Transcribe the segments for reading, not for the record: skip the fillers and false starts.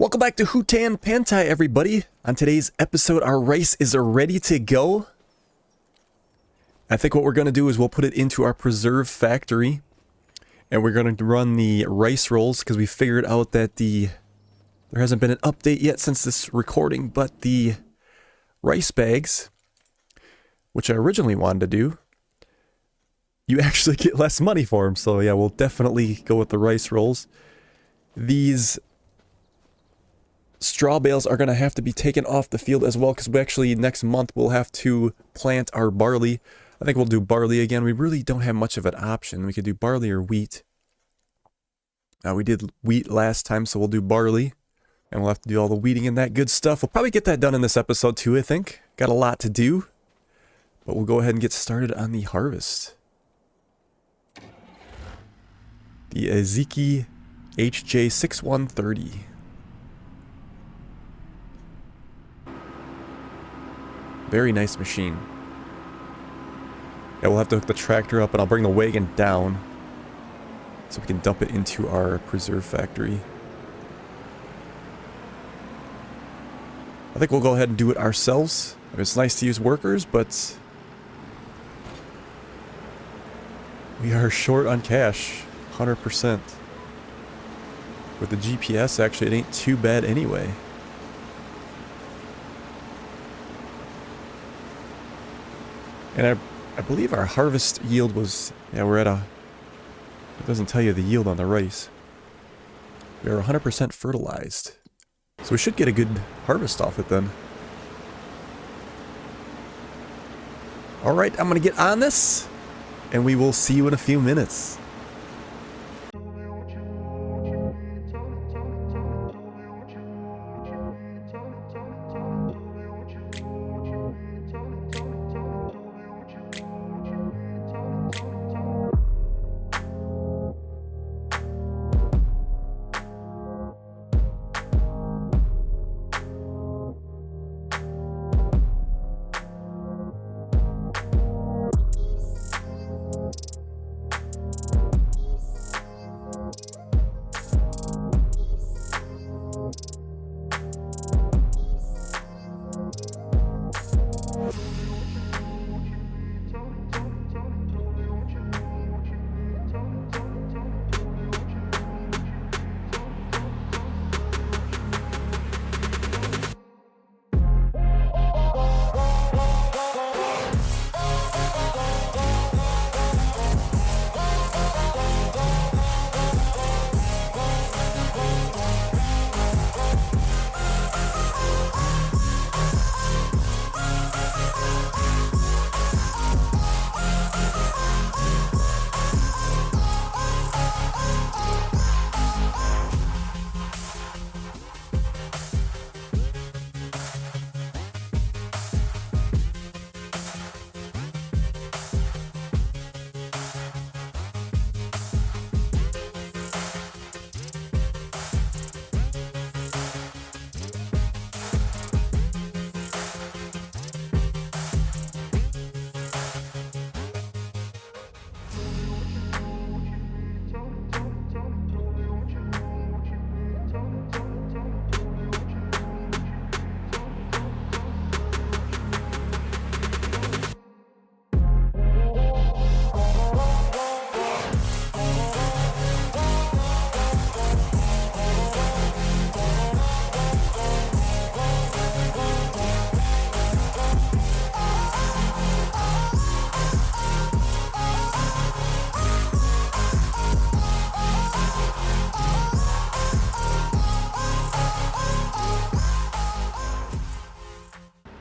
Welcome back to Hutan Pantai, everybody. On today's episode, our rice is ready to go. I think what we're going to do is we'll put it into our preserve factory. And we're going to run the rice rolls because we figured out that there hasn't been an update yet since this recording. But the rice bags, which I originally wanted to do, you actually get less money for them. So yeah, we'll definitely go with the rice rolls. These straw bales are going to have to be taken off the field as well because we actually next month we'll have to plant our barley. I think we'll do barley again. We really don't have much of an option. We could do barley or wheat. We did wheat last time, so we'll do barley. And we'll have to do all the weeding and that good stuff. We'll probably get that done in this episode too, I think. Got a lot to do. But we'll go ahead and get started on the harvest. The EP06 Very nice machine. Yeah, we'll have to hook the tractor up and I'll bring the wagon down so we can dump it into our preserve factory. I think we'll go ahead and do it ourselves. It's nice to use workers, but we are short on cash, 100%. With the GPS, actually, it ain't too bad anyway. And I believe our harvest yield was, yeah, we're at it doesn't tell you the yield on the rice. We are 100% fertilized. So we should get a good harvest off it then. Alright, I'm going to get on this, and we will see you in a few minutes.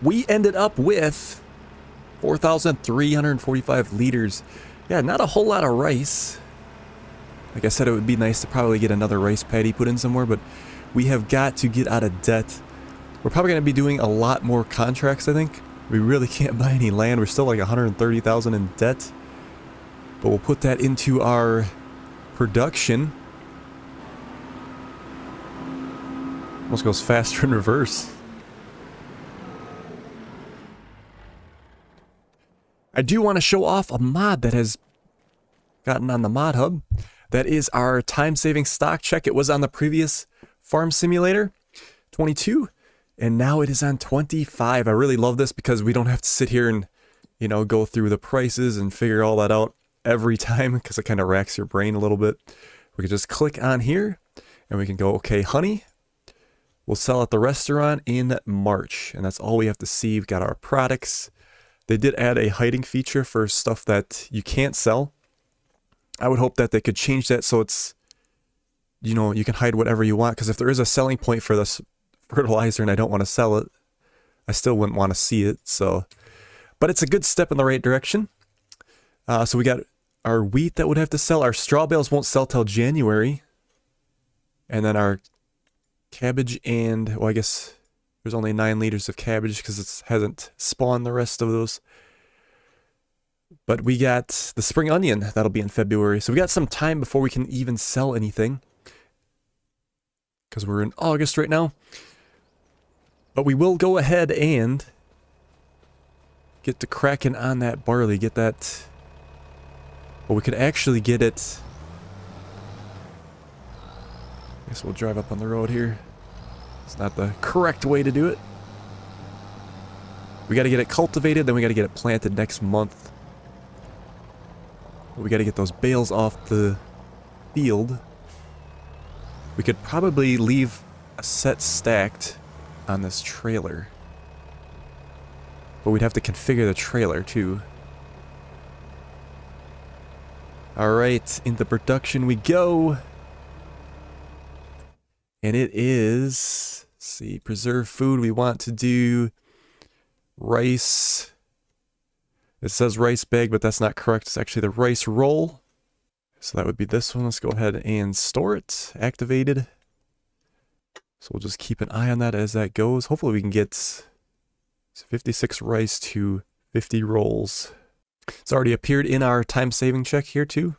We ended up with 4,345 liters. Yeah, not a whole lot of rice. Like I said, it would be nice to probably get another rice paddy put in somewhere, but we have got to get out of debt. We're probably going to be doing a lot more contracts, I think. We really can't buy any land. We're still like 130,000 in debt. But we'll put that into our production. Almost goes faster in reverse. I do want to show off a mod that has gotten on the mod hub. That is our time-saving stock check. It was on the previous farm simulator. 22, and now it is on 25. I really love this because we don't have to sit here and, you know, go through the prices and figure all that out every time because it kind of racks your brain a little bit. We can just click on here and we can go, okay, honey, we'll sell at the restaurant in March. And that's all we have to see. We've got our products. They did add a hiding feature for stuff that you can't sell. I would hope that they could change that so it's, you know, you can hide whatever you want. Because if there is a selling point for this fertilizer and I don't want to sell it, I still wouldn't want to see it. So, but it's a good step in the right direction. So we got our wheat that would have to sell. Our straw bales won't sell till January. And then our cabbage and, well, I guess there's only 9 liters of cabbage because it hasn't spawned the rest of those. But we got the spring onion. That'll be in February. So we got some time before we can even sell anything. Because we're in August right now. But we will go ahead and get to cracking on that barley. Get that. Well, we could actually get it. I guess we'll drive up on the road here. It's not the correct way to do it. We got to get it cultivated, then we got to get it planted next month. But we got to get those bales off the field. We could probably leave a set stacked on this trailer. But we'd have to configure the trailer too. Alright, into production we go. And it is, let's see, preserved food. We want to do rice. It says rice bag, but that's not correct. It's actually the rice roll. So that would be this one. Let's go ahead and store it. Activated. So we'll just keep an eye on that as that goes. Hopefully we can get 56 rice to 50 rolls. It's already appeared in our time saving check here too.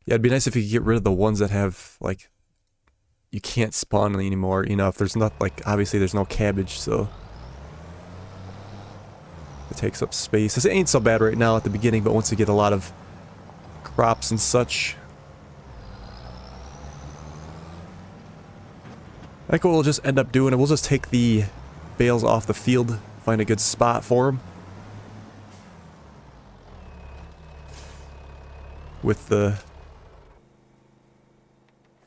Yeah, it'd be nice if you could get rid of the ones that have, like, you can't spawn anymore, you know, if there's not, like, obviously there's no cabbage, so it takes up space. This ain't so bad right now at the beginning, but once you get a lot of crops and such. I think what we'll just end up doing, we'll just take the bales off the field, find a good spot for them. With the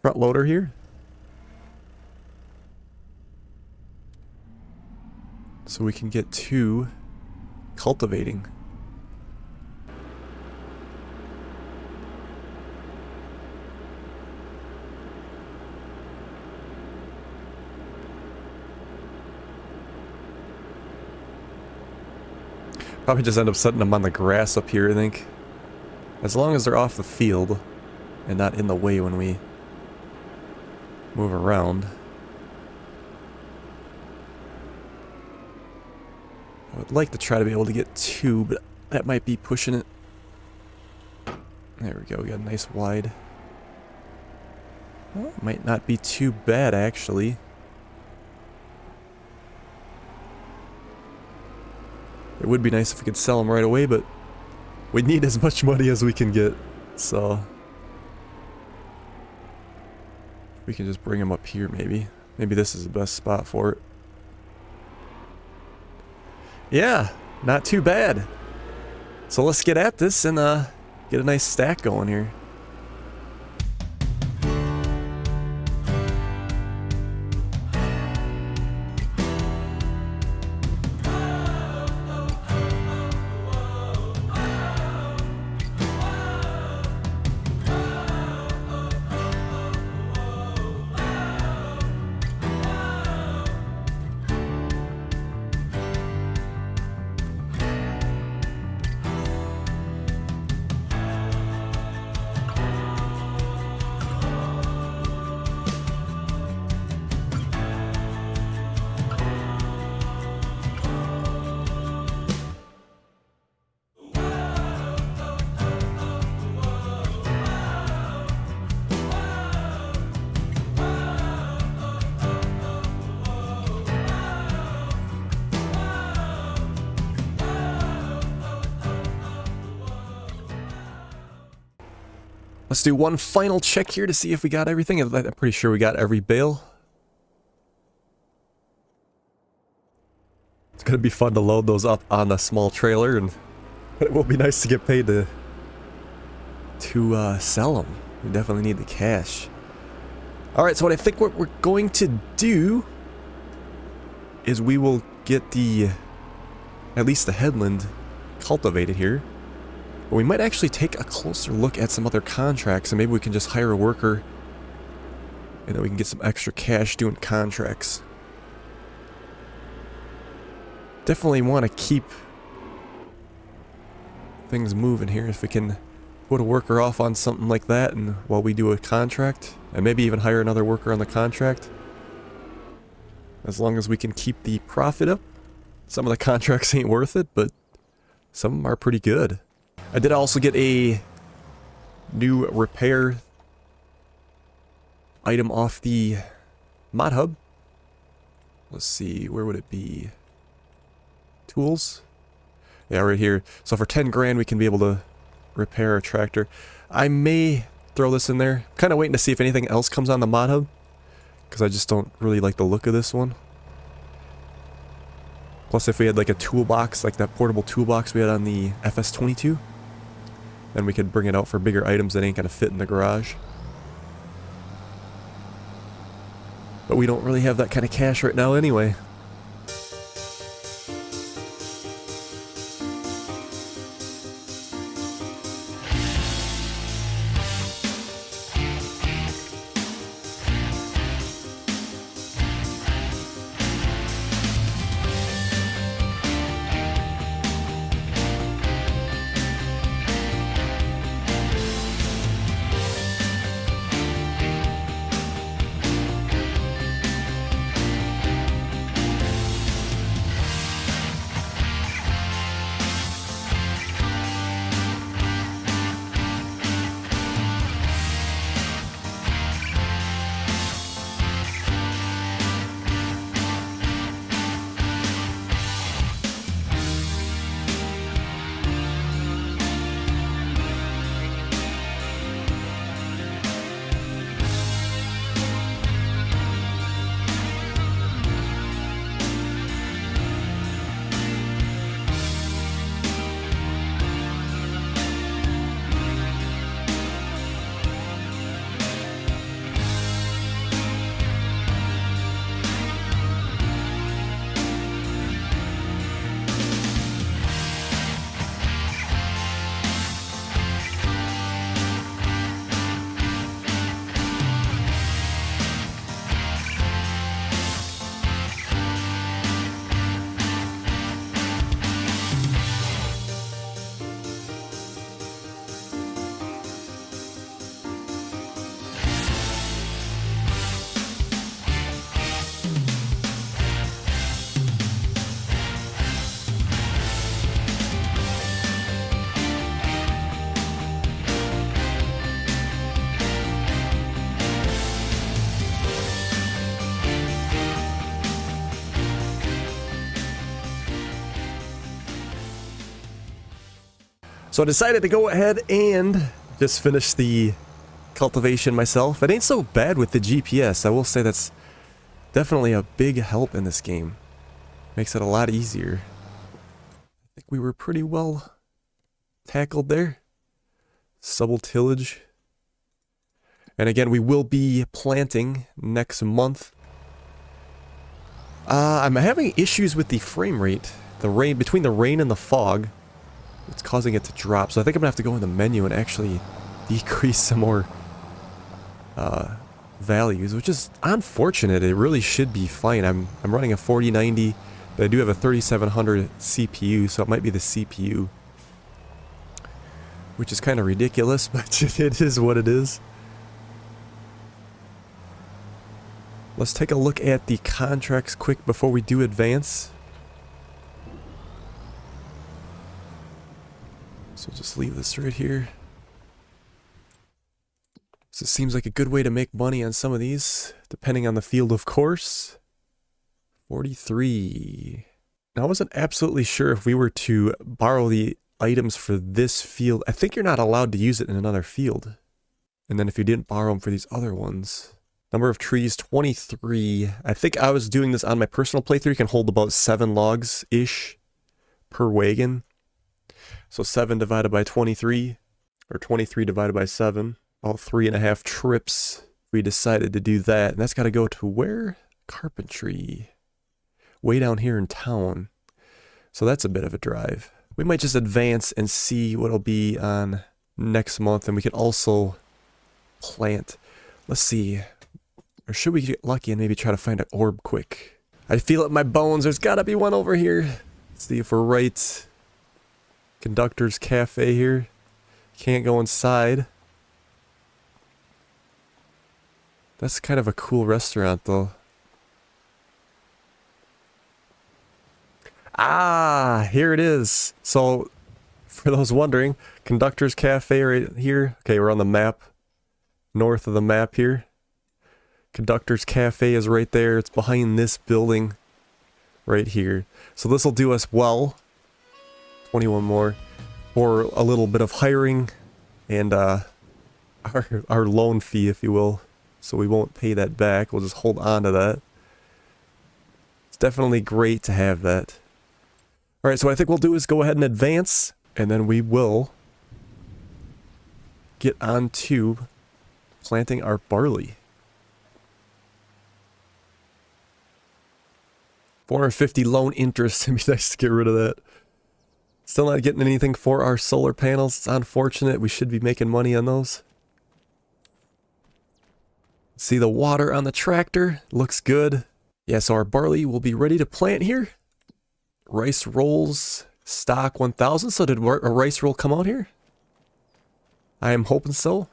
front loader here. So we can get to cultivating. Probably just end up setting them on the grass up here, I think. As long as they're off the field and not in the way when we move around. I would like to try to be able to get 2, but that might be pushing it. There we go, we got a nice wide. Well, it might not be too bad, actually. It would be nice if we could sell them right away, but we need as much money as we can get, so we can just bring them up here, maybe. Maybe this is the best spot for it. Yeah, not too bad. So let's get at this and get a nice stack going here. Let's do one final check here to see if we got everything. I'm pretty sure we got every bale. gonna be fun to load those up on a small trailer, and but it will be nice to get paid to sell them. We definitely need the cash. All right, so what I think what we're going to do is we will get at least the headland cultivated here. But we might actually take a closer look at some other contracts, and maybe we can just hire a worker and then we can get some extra cash doing contracts. Definitely want to keep things moving here. If we can put a worker off on something like that and while we do a contract, and maybe even hire another worker on the contract, as long as we can keep the profit up. Some of the contracts ain't worth it, but some of them are pretty good. I did also get a new repair item off the mod hub. Let's see, where would it be? Tools? Yeah, right here. So for 10 grand we can be able to repair a tractor. I may throw this in there. Kind of waiting to see if anything else comes on the mod hub, because I just don't really like the look of this one. Plus, if we had like a toolbox, like that portable toolbox we had on the FS22, then we could bring it out for bigger items that ain't gonna fit in the garage. But we don't really have that kind of cash right now anyway. So I decided to go ahead and just finish the cultivation myself. It ain't so bad with the GPS. I will say that's definitely a big help in this game. Makes it a lot easier. I think we were pretty well tackled there. Stubble tillage. And again, we will be planting next month. I'm having issues with the frame rate. The rain, between the rain and the fog, it's causing it to drop. So I think I'm gonna have to go in the menu and actually decrease some more values, which is unfortunate. It really should be fine. I'm running a 4090, but I do have a 3700 CPU, so it might be the CPU, which is kind of ridiculous, but it is what it is. Let's take a look at the contracts quick before we do advance. So just leave this right here. So it seems like a good way to make money on some of these, depending on the field, of course. 43. Now, I wasn't absolutely sure if we were to borrow the items for this field. I think you're not allowed to use it in another field. And then if you didn't borrow them for these other ones, Number of trees, 23. I think I was doing this on my personal playthrough. You can hold about 7 logs-ish per wagon. So 7 divided by 23, or 23 divided by 7. About 3.5 trips. We decided to do that. And that's got to go to where? Carpentry. Way down here in town. So that's a bit of a drive. We might just advance and see what it'll be on next month. And we could also plant. Let's see. Or should we get lucky and maybe try to find an orb quick? I feel it in my bones. There's got to be one over here. Let's see if we're right. Conductor's Cafe here. Can't go inside. That's kind of a cool restaurant though. Ah, here it is. So, for those wondering, Conductor's Cafe right here. Okay, we're on the map. North of the map here. Conductor's Cafe is right there. It's behind this building right here. So this will do us well. 21 more. For a little bit of hiring and our loan fee, if you will. So we won't pay that back. We'll just hold on to that. It's definitely great to have that. Alright, so what I think we'll do is go ahead and advance. And then we will get on to planting our barley. 450 loan interest. It'd be nice to get rid of that. Still not getting anything for our solar panels. It's unfortunate. We should be making money on those. See the water on the tractor. Looks good. Yeah, so our barley will be ready to plant here. Rice rolls. Stock 1000. So did a rice roll come out here? I am hoping so.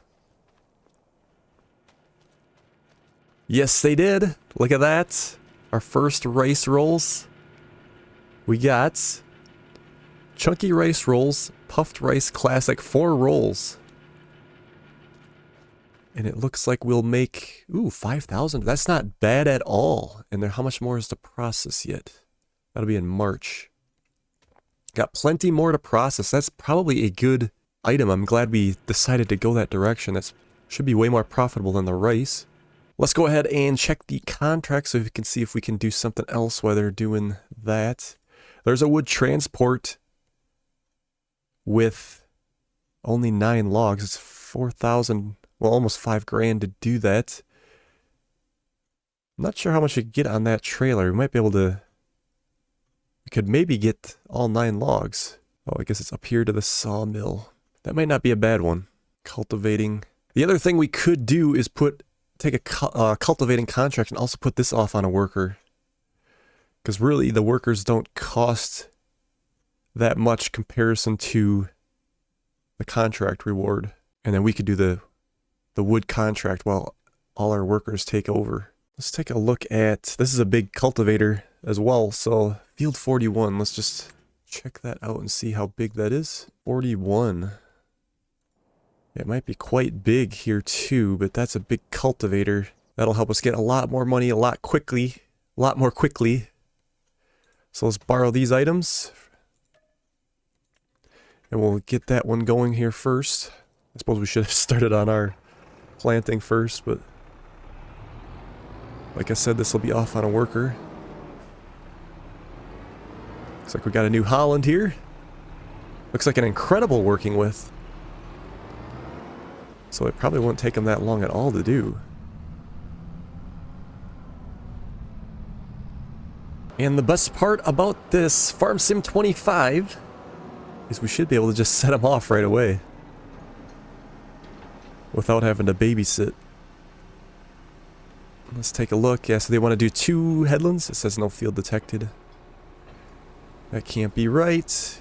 Yes, they did. Look at that. Our first rice rolls. We got chunky rice rolls, puffed rice classic, 4 rolls. And it looks like we'll make, 5,000. That's not bad at all. And then how much more is to process yet? That'll be in March. Got plenty more to process. That's probably a good item. I'm glad we decided to go that direction. That should be way more profitable than the rice. Let's go ahead and check the contract so we can see if we can do something else while they're doing that. There's a wood transport with only 9 logs. It's 4,000, well, almost 5 grand to do that. I'm not sure how much we get on that trailer. We might be able to, we could maybe get all 9 logs. Oh, I guess it's up here to the sawmill. That might not be a bad one. Cultivating. The other thing we could do is take a cultivating contract and also put this off on a worker. Because really, the workers don't cost that much comparison to the contract reward. And then we could do the wood contract while all our workers take over. Let's take a look at, this is a big cultivator as well. So field 41, let's just check that out and see how big that is. 41. It might be quite big here too, but that's a big cultivator. That'll help us get a lot more money a lot more quickly. So let's borrow these items. And we'll get that one going here first. I suppose we should have started on our planting first, but like I said, this will be off on a worker. Looks like we got a New Holland here. Looks like an incredible working with. So it probably won't take them that long at all to do. And the best part about this Farm Sim 25 is we should be able to just set them off right away without having to babysit. Let's take a look. Yeah, so they want to do 2 headlands. It says no field detected. That can't be right.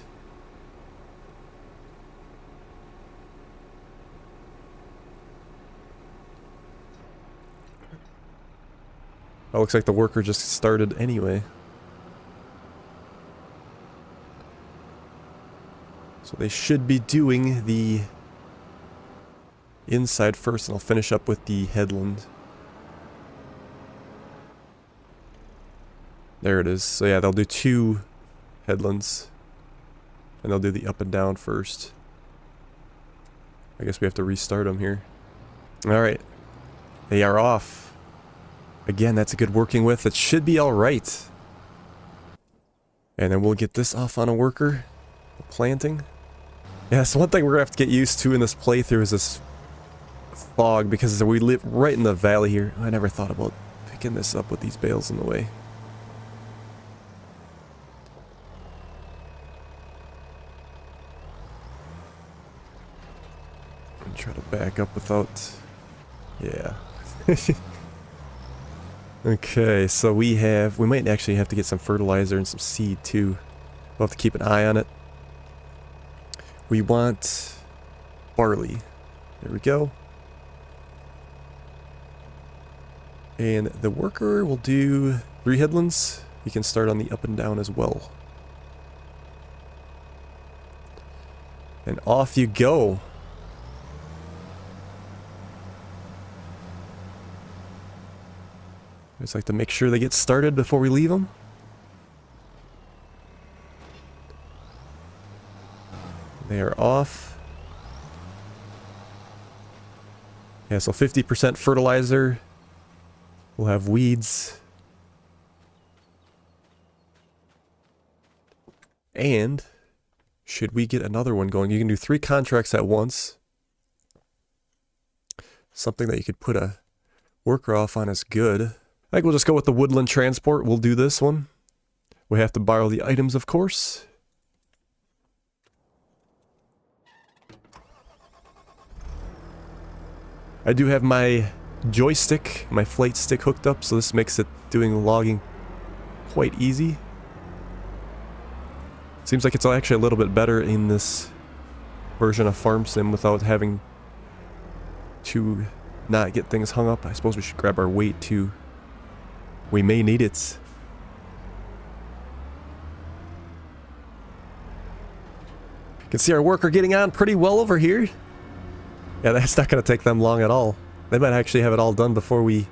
Oh, looks like the worker just started anyway. So they should be doing the inside first, and I'll finish up with the headland. There it is. So yeah, they'll do 2 headlands. And they'll do the up and down first. I guess we have to restart them here. Alright. They are off. Again, that's a good working width. It should be alright. And then we'll get this off on a worker. Planting. Yeah, so one thing we're going to have to get used to in this playthrough is this fog, because we live right in the valley here. I never thought about picking this up with these bales in the way. And try to back up without... Yeah. Okay, so we might actually have to get some fertilizer and some seed too. We'll have to keep an eye on it. We want barley. There we go. And the worker will do 3 headlands. He can start on the up and down as well. And off you go. Just like to make sure they get started before we leave them. They are off. Yeah, so 50% fertilizer. We'll have weeds. And should we get another one going? You can do 3 contracts at once. Something that you could put a worker off on is good. I think we'll just go with the woodland transport. We'll do this one. We have to borrow the items, of course. I do have my joystick, my flight stick hooked up, so this makes it doing logging quite easy. Seems like it's actually a little bit better in this version of Farm Sim without having to not get things hung up. I suppose we should grab our weight too. We may need it. You can see our worker getting on pretty well over here. Yeah, that's not going to take them long at all. They might actually have it all done before we...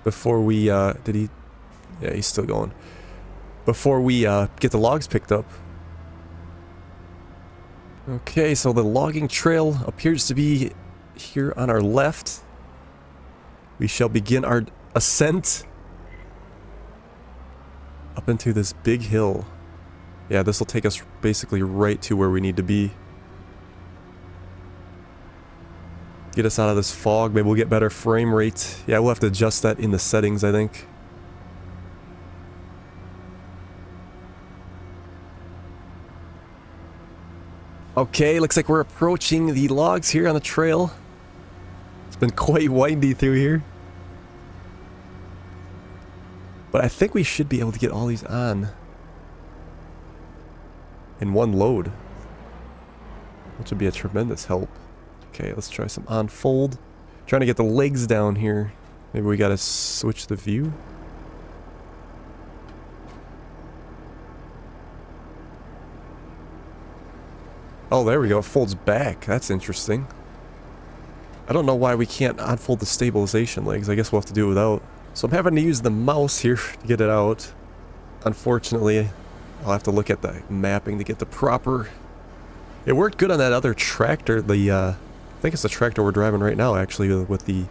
did he... Yeah, he's still going. Before we get the logs picked up. Okay, so the logging trail appears to be here on our left. We shall begin our ascent up into this big hill. Yeah, this will take us basically right to where we need to be. Get us out of this fog. Maybe we'll get better frame rate. Yeah, we'll have to adjust that in the settings, I think. Okay, looks like we're approaching the logs here on the trail. It's been quite windy through here. But I think we should be able to get all these on in one load, which would be a tremendous help. Okay, let's try some unfold. Trying to get the legs down here. Maybe we gotta switch the view. Oh, there we go. It folds back. That's interesting. I don't know why we can't unfold the stabilization legs. I guess we'll have to do it without. So I'm having to use the mouse here to get it out. Unfortunately, I'll have to look at the mapping to get the proper... It worked good on that other tractor. I think it's the tractor we're driving right now, actually, with the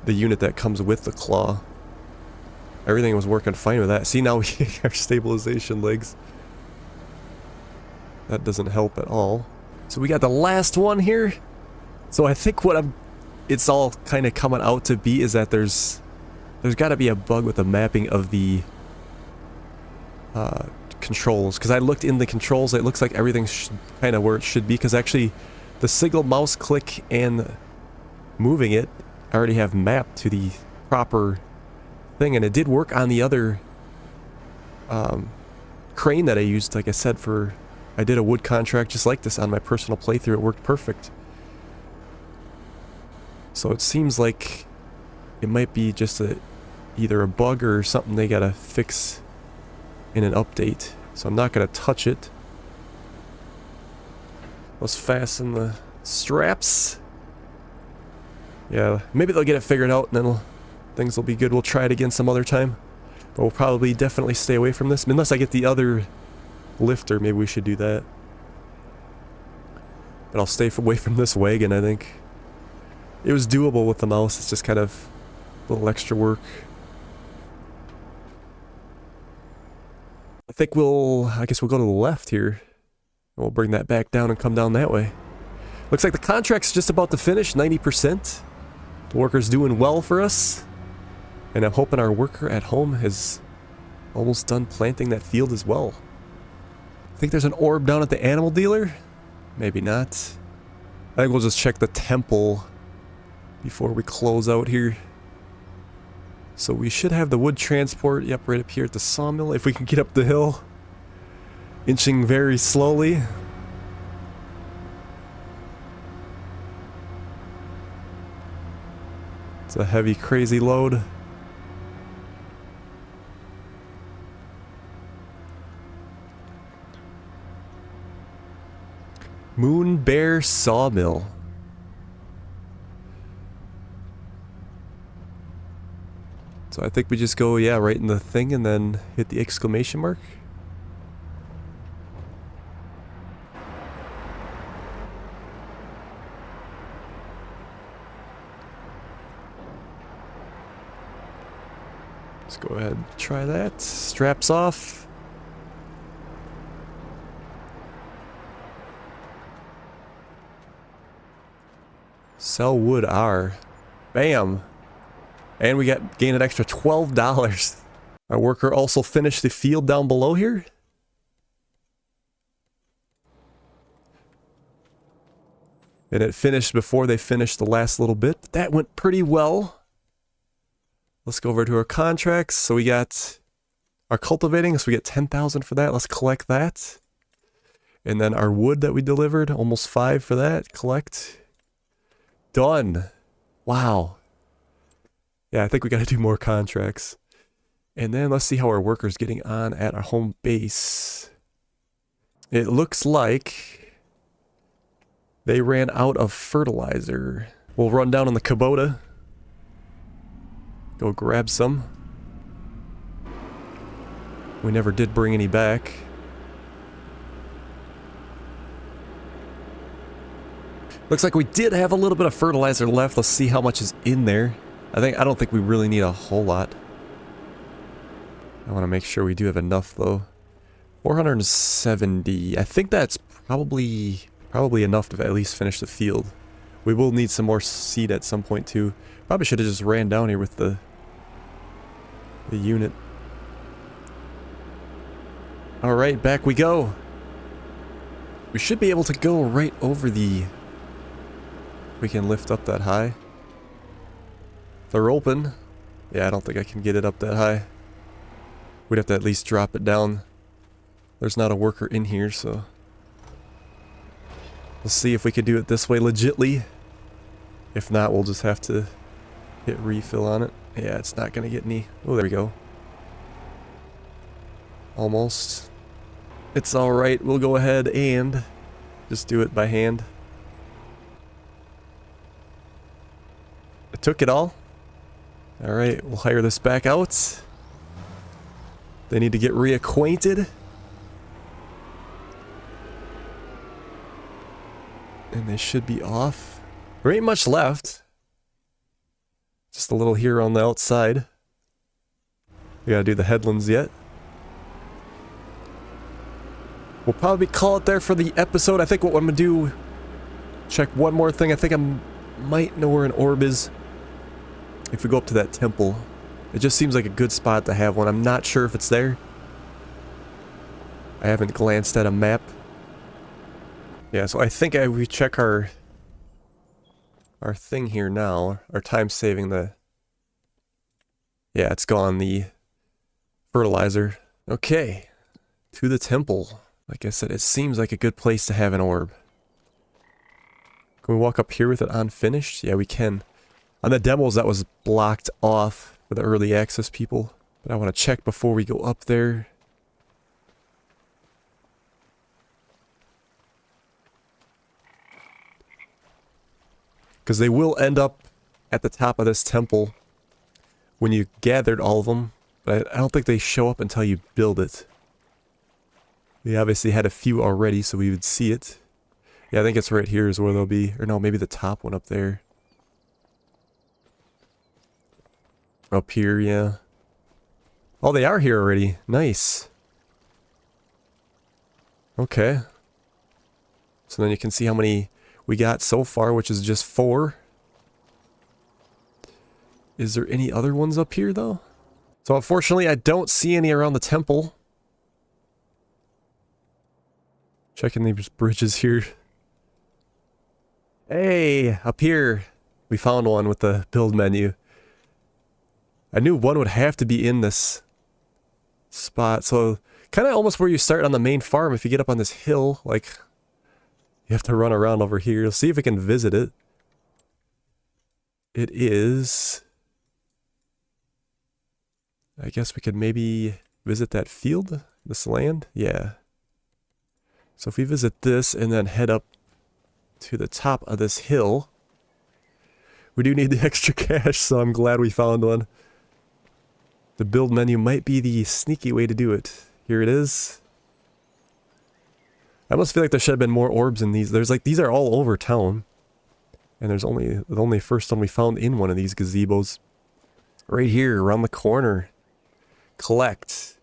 unit that comes with the claw. Everything was working fine with that. See, now we get our stabilization legs. That doesn't help at all. So we got the last one here. So I think what it's all kind of coming out to be is that there's got to be a bug with the mapping of the controls. Because I looked in the controls, it looks like everything's kind of where it should be. Because actually, the single mouse click and moving it, I already have mapped to the proper thing. And it did work on the other crane that I used, like I said, I did a wood contract just like this on my personal playthrough. It worked perfect. So it seems like it might be just either a bug or something they gotta fix in an update. So I'm not gonna touch it. Let's fasten the straps. Yeah, maybe they'll get it figured out and then things will be good. We'll try it again some other time. But we'll probably definitely stay away from this. Unless I get the other lifter, maybe we should do that. But I'll stay away from this wagon, I think. It was doable with the mouse. It's just kind of a little extra work. I guess we'll go to the left here. We'll bring that back down and come down that way. Looks like the contract's just about to finish, 90%. The worker's doing well for us. And I'm hoping our worker at home is almost done planting that field as well. I think there's an orb down at the animal dealer. Maybe not. I think we'll just check the temple before we close out here. So we should have the wood transport, yep, right up here at the sawmill. If we can get up the hill. Inching very slowly. It's a heavy, crazy load. Moon Bear Sawmill. So I think we just go, yeah, right in the thing and then hit the exclamation mark. Let's go ahead and try that. Straps off. Sell wood R. Bam. And we gained an extra $12. Our worker also finished the field down below here. And it finished before they finished the last little bit. But that went pretty well. Let's go over to our contracts. So we got our cultivating, so we get 10,000 for that. Let's collect that. And then our wood that we delivered, almost 5 for that. Collect. Done. Wow. Yeah, I think we got to do more contracts. And then let's see how our worker's getting on at our home base. It looks like they ran out of fertilizer. We'll run down on the Kubota. Go grab some. We never did bring any back. Looks like we did have a little bit of fertilizer left. Let's see how much is in there. I don't think we really need a whole lot. I want to make sure we do have enough though. 470. I think that's probably enough to at least finish the field. We will need some more seed at some point too. Probably should have just ran down here with the unit. Alright, back we go. We should be able to go right over the... We can lift up that high. They're open. Yeah, I don't think I can get it up that high. We'd have to at least drop it down. There's not a worker in here, so... Let's see if we can do it this way legitly. If not, we'll just have to hit refill on it. Yeah, it's not gonna get any... Oh, there we go. Almost. It's alright, we'll go ahead and just do it by hand. I took it all. Alright, we'll hire this back out. They need to get reacquainted. And they should be off. There ain't much left. Just a little here on the outside. We gotta do the headlands yet. We'll probably call it there for the episode. I think what I'm gonna do... Check one more thing. I think I might know where an orb is. If we go up to that temple. It just seems like a good spot to have one. I'm not sure if it's there. I haven't glanced at a map. Yeah, so I think we check our thing here now. Our time saving the... Yeah, it's gone, the fertilizer. Okay, to the temple. Like I said, it seems like a good place to have an orb. Can we walk up here with it unfinished? Yeah, we can. On the demos, that was blocked off for the early access people. But I want to check before we go up there. Because they will end up at the top of this temple when you gathered all of them. But I don't think they show up until you build it. We obviously had a few already, so we would see it. Yeah, I think it's right here is where they'll be. Or no, maybe the top one up there. Up here, yeah. Oh, they are here already. Nice. Okay. So then you can see how many we got so far, which is just 4. Is there any other ones up here, though? So unfortunately, I don't see any around the temple. Checking these bridges here. Hey, up here, we found one with the build menu. I knew one would have to be in this spot. So kind of almost where you start on the main farm. If you get up on this hill, like, you have to run around over here. You'll see if we can visit it. It is... I guess we could maybe visit that field, this land. Yeah. So if we visit this and then head up to the top of this hill, we do need the extra cash, so I'm glad we found one. The build menu might be the sneaky way to do it. Here it is. I almost feel like there should have been more orbs in these. There's like, these are all over town. And there's only the only first one we found in one of these gazebos. Right here, around the corner. Collect.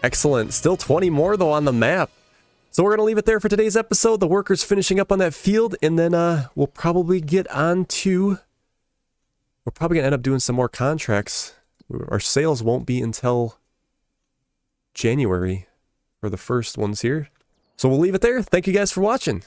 Excellent. Still 20 more though on the map. So we're going to leave it there for today's episode. The workers finishing up on that field, and then we'll probably get on to... We're probably going to end up doing some more contracts. Our sales won't be until January for the first ones here. So we'll leave it there. Thank you guys for watching.